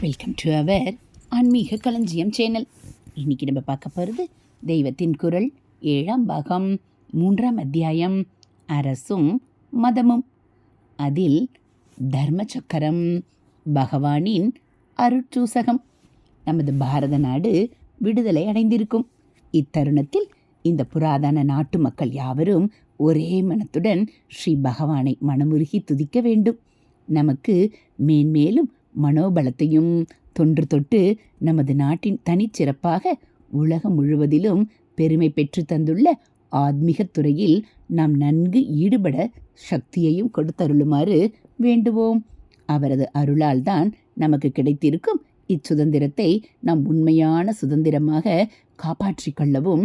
Welcome to our ஆன்மீக களஞ்சியம் channel. இன்னைக்கு நம்ம பார்க்க போகிறது தெய்வத்தின் குரல் 7ஆம் பாகம் 3ஆம் அத்தியாயம் அரசும் மதமும். அதில் தர்ம சக்கரம், பகவானின் அருட்சூசகம். நமது பாரத நாடு விடுதலை அடைந்திருக்கும் இத்தருணத்தில் இந்த புராதன நாட்டு மக்கள் யாவரும் ஒரே மனத்துடன் ஸ்ரீ பகவானை மனமுருகி துதிக்க வேண்டும். நமக்கு மேன்மேலும் மனோபலத்தையும் தொன்று தொட்டு நமது நாட்டின் தனிச்சிறப்பாக உலகம் முழுவதிலும் பெருமை பெற்று தந்துள்ள ஆத்மீகத் துறையில் நாம் நன்கு ஈடுபட சக்தியையும் கொடுத்தருளுமாறு வேண்டுவோம். அவரது அருளால் தான் நமக்கு கிடைத்திருக்கும் இச்சுதந்திரத்தை நாம் உண்மையான சுதந்திரமாக காப்பாற்றிக் கொள்ளவும்,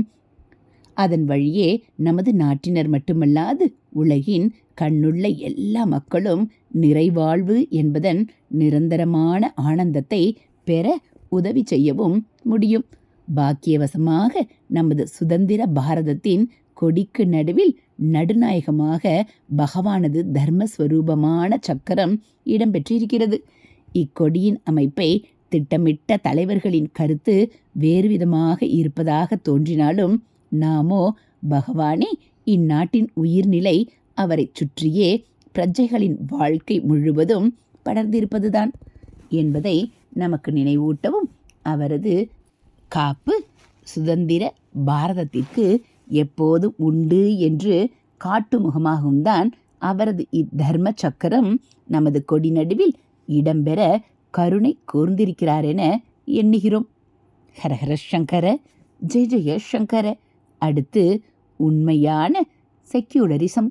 அதன் வழியே நமது நாட்டினர் மட்டுமல்லாது உலகின் கண்ணுள்ள எல்லா மக்களும் நிறைவாழ்வு என்பதன் நிரந்தரமான ஆனந்தத்தை பெற உதவி செய்யவும் முடியும். பாக்கியவசமாக நமது சுதந்திர பாரதத்தின் கொடிக்கு நடுவில் நடுநாயகமாக பகவானது தர்மஸ்வரூபமான சக்கரம் இடம்பெற்றிருக்கிறது. இக்கொடியின் அமைப்பை திட்டமிட்ட தலைவர்களின் கருத்து வேறுவிதமாக இருப்பதாக தோன்றினாலும், நாமோ பகவானே இந்நாட்டின் உயிர்நிலை அவரை சுற்றியே பிரஜைகளின் வாழ்க்கை முழுவதும் படர்ந்திருப்பதுதான் என்பதை நமக்கு நினைவூட்டவும், அவரது காப்பு சுதந்திர பாரதத்திற்கு எப்போதும் உண்டு என்று காட்டுமுகமாகவும் தான் அவரது இத்தர்ம சக்கரம் நமது கொடி நடுவில் இடம்பெற கருணை கூர்ந்திருக்கிறார் என எண்ணுகிறோம். ஹரஹர சங்கர, ஜெய ஜெய சங்கர. அடுத்து உண்மையான செக்யூலரிசம்.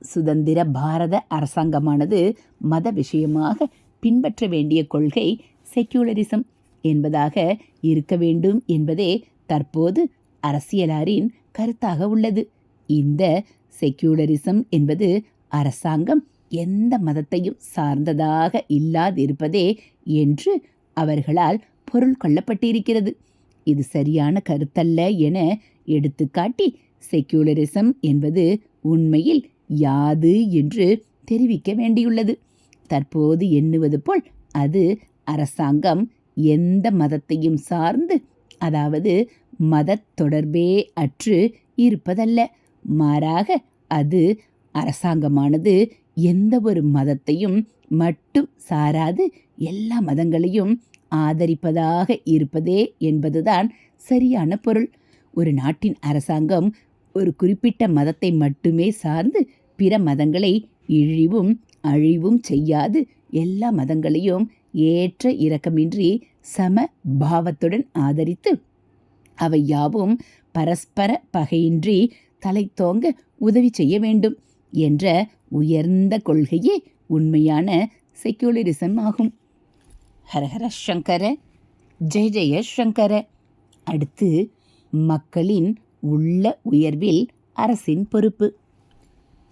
சுதந்திர பாரத அரசாங்கமானது மத விஷயமாக பின்பற்ற வேண்டிய கொள்கை செக்யூலரிசம் என்பதாக இருக்க வேண்டும் என்பதே தற்போது அரசியலாரின் கருத்தாக உள்ளது. இந்த செக்யூலரிசம் என்பது அரசாங்கம் எந்த மதத்தையும் சார்ந்ததாக இல்லாதிருப்பதே என்று அவர்களால் பொருள் கொள்ளப்பட்டிருக்கிறது. இது சரியான கருத்தல்ல என எடுத்துக்காட்டி, செக்யூலரிசம் என்பது உண்மையில் யாது என்று தெரிவிக்க வேண்டியுள்ளது. தற்போது எண்ணுவது போல் அது அரசாங்கம் எந்த மதத்தையும் சார்ந்து, அதாவது மத தொடர்பே அற்று இருப்பதல்ல. மாறாக அது அரசாங்கமானது எந்த ஒரு மதத்தையும் மட்டும் சாராது எல்லா மதங்களையும் ஆதரிப்பதாக இருப்பதே என்பதுதான் சரியான பொருள். ஒரு நாட்டின் அரசாங்கம் ஒரு குறிப்பிட்ட மதத்தை மட்டுமே சார்ந்து பிற மதங்களை இழிவும் அழிவும் செய்யாது எல்லா மதங்களையும் ஏற்ற இரக்கமின்றி சம பாவத்துடன் ஆதரித்து அவை யாவும் பரஸ்பர பகையின்றி தலைத்தோங்க உதவி செய்ய வேண்டும் என்ற உயர்ந்த கொள்கையே உண்மையான செக்யூலரிசம் ஆகும். ஹரஹர சங்கர, ஜெய ஜெய சங்கர. அடுத்து மக்களின் உள்ள உயர்வில் அரசின் பொறுப்பு.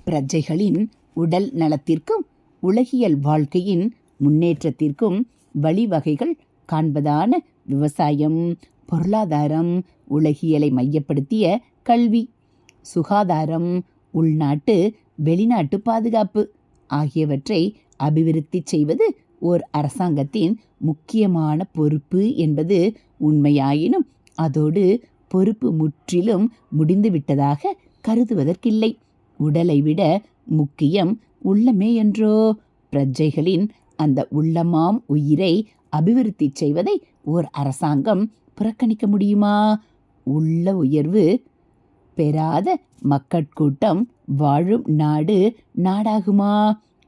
பிரஜைகளின் உடல் நலத்திற்கும் உலகியல் வாழ்க்கையின் முன்னேற்றத்திற்கும் வழிவகைகள் காண்பதான விவசாயம், பொருளாதாரம், உலகியலை மையப்படுத்திய கல்வி, சுகாதாரம், உள்நாட்டு வெளிநாட்டு பாதுகாப்பு ஆகியவற்றை அபிவிருத்தி செய்வது ஓர் அரசாங்கத்தின் முக்கியமான பொறுப்பு என்பது உண்மையாயினும், அதோடு பொறுப்பு முற்றிலும் முடிந்துவிட்டதாக கருதுவதற்கில்லை. உடலை விட முக்கியம் உள்ளமே என்றோ. பிரஜைகளின் அந்த உள்ளமாம் உயிரை அபிவிருத்தி செய்வதை ஓர் அரசாங்கம் புறக்கணிக்க முடியுமா? உள்ள உயர்வு பெறாத மக்கட்கூட்டம் வாழும் நாடு நாடாகுமா?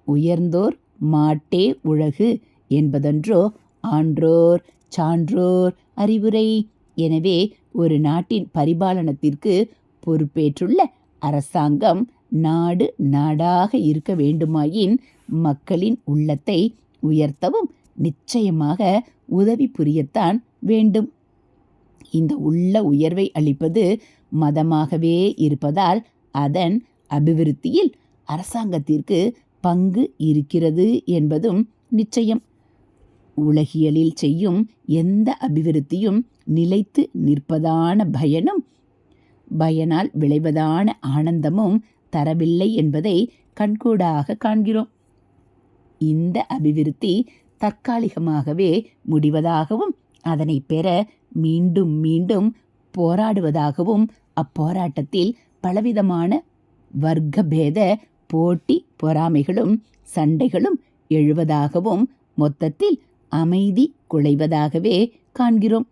உயர்ந்தோர் மாட்டே உலகு என்பதன்றோ ஆன்றோர் சான்றோர் அறிவுரை. எனவே ஒரு நாட்டின் பரிபாலனத்திற்கு பொறுப்பேற்றுள்ள அரசாங்கம் நாடு நாடாக இருக்க வேண்டுமாயின் மக்களின் உள்ளத்தை உயர்த்தவும் நிச்சயமாக உதவி புரியத்தான் வேண்டும். இந்த உள்ள உயர்வை அளிப்பது மதமாகவே இருப்பதால் அதன் அபிவிருத்தியில் அரசாங்கத்திற்கு பங்கு இருக்கிறது என்பதும் நிச்சயம். உலகியலில் செய்யும் எந்த அபிவிருத்தியும் நிலைத்து நிற்பதான பயனால் விளைவதான ஆனந்தமும் தரவில்லை என்பதை கண்கூடாக காண்கிறோம். இந்த அபிவிருத்தி தற்காலிகமாகவே முடிவதாகவும் அதனை பெற மீண்டும் மீண்டும் போராடுவதாகவும் அப்போராட்டத்தில் பலவிதமான வர்க்கபேத போட்டி பொறாமைகளும் சண்டைகளும் எழுவதாகவும் மொத்தத்தில் அமைதி குலைவதாகவே காண்கிறோம்.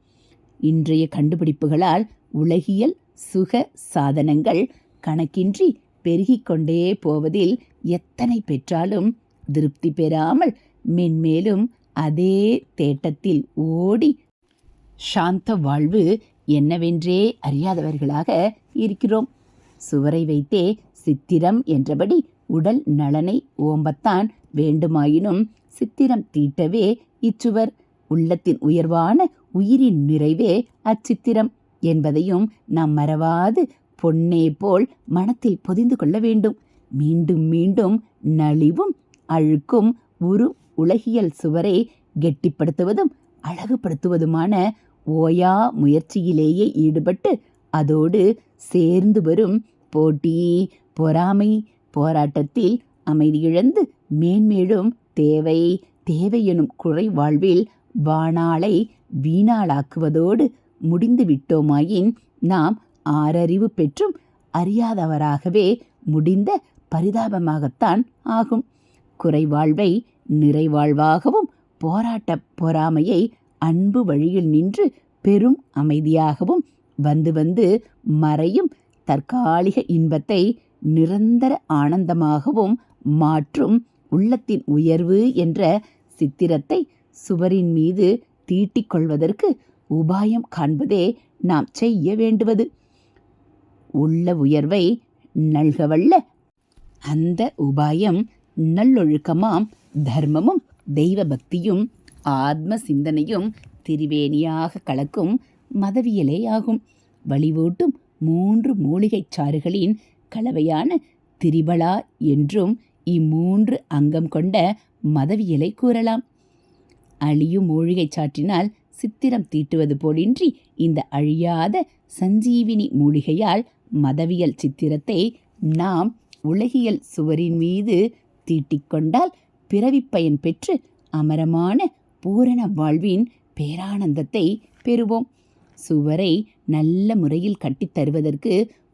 இன்றைய கண்டுபிடிப்புகளால் உலகியல் சுக சாதனங்கள் கணக்கின்றி பெருகிக் கொண்டே போவதில் எத்தனை பெற்றாலும் திருப்தி பெறாமல் மென்மேலும் அதே தேட்டத்தில் ஓடி சாந்த வாழ்வு என்னவென்றே அறியாதவர்களாக இருக்கிறோம். சுவரை வைத்தே சித்திரம் என்றபடி உடல் நலனை ஓம்பத்தான் வேண்டுமாயினும் சித்திரம் தீட்டவே இச்சுவர், உள்ளத்தின் உயர்வான உயிரின் நிறைவே அச்சித்திரம் என்பதையும் நாம் மறவாது பொன்னே போல் மனத்தில் பொதிந்து கொள்ள வேண்டும். மீண்டும் மீண்டும் நலிவும் அழுக்கும் உலகியல் சுவரை கெட்டிப்படுத்துவதும் அழகுபடுத்துவதுமான ஓயா முயற்சியிலேயே ஈடுபட்டு அதோடு சேர்ந்து வரும் போட்டி பொறாமை போராட்டத்தில் அமைதியிழந்து மேன்மேலும் தேவை எனும் குறை வாழ்வில் வாணாளை வீணாளாக்குவதோடு முடிந்து விட்டோமாயின் நாம் ஆறறிவு பெற்றும் அறியாதவராகவே முடிந்த பரிதாபமாகத்தான் ஆகும். குறைவாழ்வை நிறைவாழ்வாகவும் போராட்ட பொறாமையை அன்பு வழியில் நின்று பெரும் அமைதியாகவும் வந்து மறையும் தற்காலிக இன்பத்தை நிரந்தர ஆனந்தமாகவும் மாற்றும் உள்ளத்தின் உயர்வு என்ற சித்திரத்தை சுவரின் மீது தீட்டிக் கொள்வதற்கு உபாயம் காண்பதே நாம் செய்ய வேண்டுவது. உள்ள உயர்வை நல்கவல்ல அந்த உபாயம் நல்லொழுக்கமாம் தர்மமும் தெய்வ பக்தியும் ஆத்ம சிந்தனையும் திரிவேணியாக கலக்கும் மதவியலேயாகும். வழிவூட்டும் 3 மூலிகைச் சாறுகளின் கலவையான திரிபலா என்றும் 3 அங்கம் கொண்ட மதவியலை கூறலாம். அழியும் மூலிகைச் சாற்றினால் சித்திரம் தீட்டுவது போலின்றி இந்த அழியாத சஞ்சீவினி மூலிகையால் மதவியல் சித்திரத்தை நாம் உலகியல் சுவரின் மீது தீட்டிக்கொண்டால் பிறவிப்பயன் பெற்று அமரமான பூரண வாழ்வின் பேரானந்தத்தை பெறுவோம். சுவரை நல்ல முறையில் கட்டித்தருவதற்கு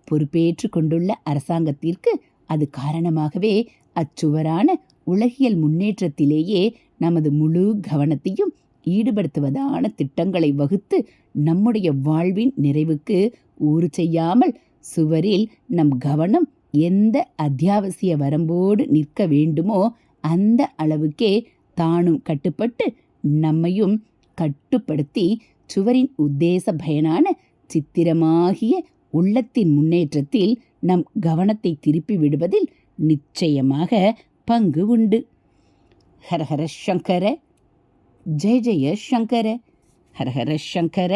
பொறுப்பேற்று கொண்டுள்ள அரசாங்கத்திற்கு அது காரணமாகவே அச்சுவரான உலகியல் முன்னேற்றத்திலேயே நமது முழு கவனத்தையும் ஈடுபடுத்துவதான திட்டங்களை வகுத்து நம்முடைய வாழ்வின் நிறைவுக்கு ஊறு செய்யாமல் சுவரில் நம் கவனம் எந்த அத்தியாவசிய வரம்போடு நிற்க வேண்டுமோ அந்த அளவுக்கே தானும் கட்டுப்பட்டு நம்மையும் கட்டுப்படுத்தி சுவரின் உத்தேச பயனான சித்திரமாகிய உள்ளத்தின் முன்னேற்றத்தில் நம் கவனத்தை திருப்பி விடுவதில் நிச்சயமாக பங்கு உண்டு. ஹரஹர சங்கர ஜெய ஜெய சங்கர, ஹரஹர சங்கர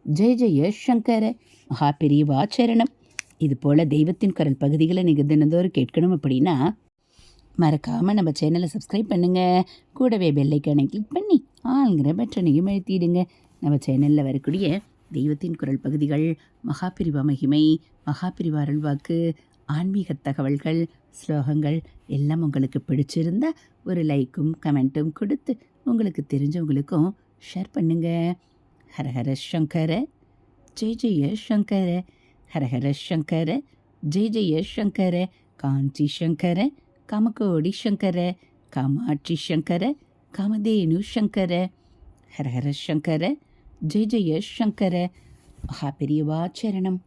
ஜெய ஜெய சங்கர. மகாபெரிவாச்சரணம். இது போல் தெய்வத்தின் குரல் பகுதிகளை நீங்கள் தினந்தோறும் கேட்கணும் அப்படின்னா மறக்காமல் நம்ம சேனலை சப்ஸ்கிரைப் பண்ணுங்கள். கூடவே பெல்லைக்கானை கிளிக் பண்ணி ஆளுங்கிற பட்டனையும் அழுத்திடுங்க. நம்ம சேனலில் வரக்கூடிய தெய்வத்தின் குரல் பகுதிகள், மகாபிரிவா மகிமை, மகாபிரிவா அருள்வாக்கு, ஆன்மீக தகவல்கள், ஸ்லோகங்கள் எல்லாம் உங்களுக்கு பிடிச்சிருந்தா ஒரு லைக்கும் கமெண்ட்டும் கொடுத்து உங்களுக்கு தெரிஞ்சவங்களுக்கும் ஷேர் பண்ணுங்க. ஹரஹர சங்கர ஜெய ஜெய சங்கர, ஹரஹர சங்கர ஜெய ஜெய சங்கர. காஞ்சி சங்கர, காமகோடி சங்கர, காமாட்சி சங்கர, காமதேனு சங்கர. ஹரஹர சங்கர ஜெய ஜெய சங்கர. மகாபெரிவாச்சரணம்.